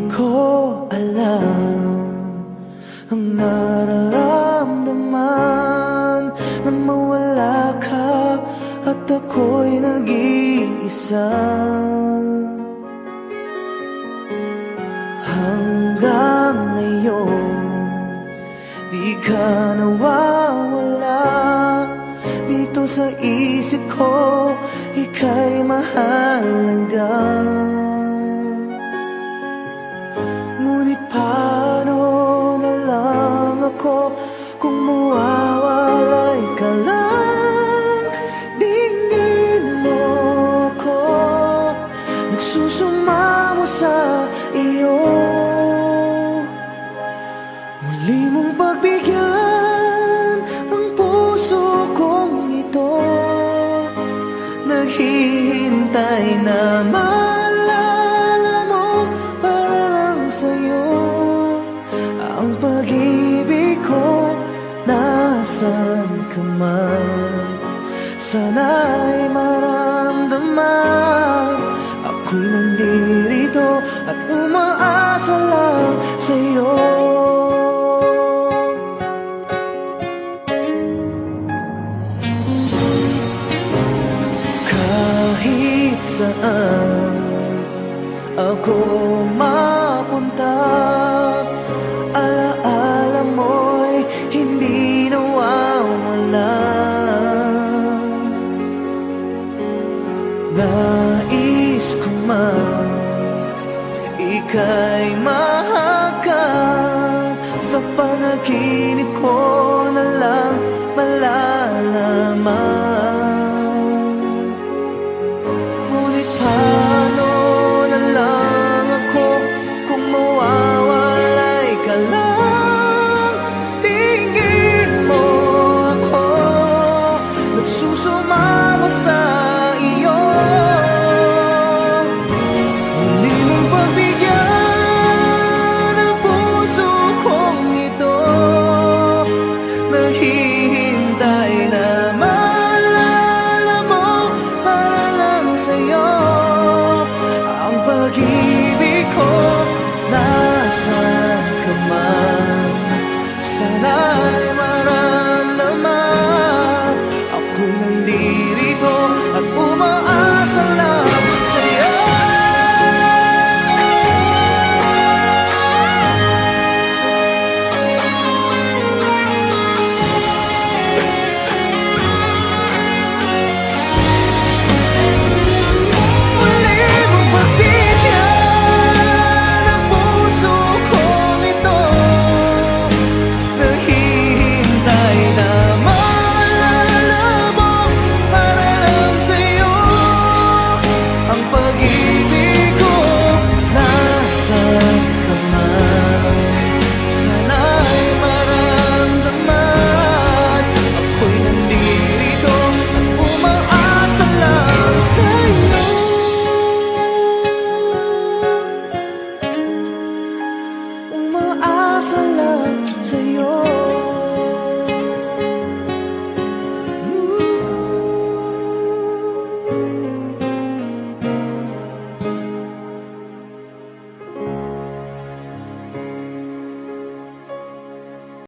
ko alam ang nararamdaman nang mawala ka at ako'y nag-iisa. Hanggang ngayon di ka nawawala dito sa isip ko, ika'y mahalaga. Ngunit paano na lang ako kung mawawalay ka lang? Tingin mo ako nagsusumamo sa iyo. Muli mong pagbigyan ang puso kong ito, naghihintay na maalala mo para lang sa'yo ang pag-ibig ko. Nasaan ka man, sana'y maramdaman ako'y nandito at umaasa lang sa'yo. Kahit saan ako mapunta, alaala mo'y hindi nawawala. Nais ko man ika'y mahagkan, sa panaginip ko na lang malalaman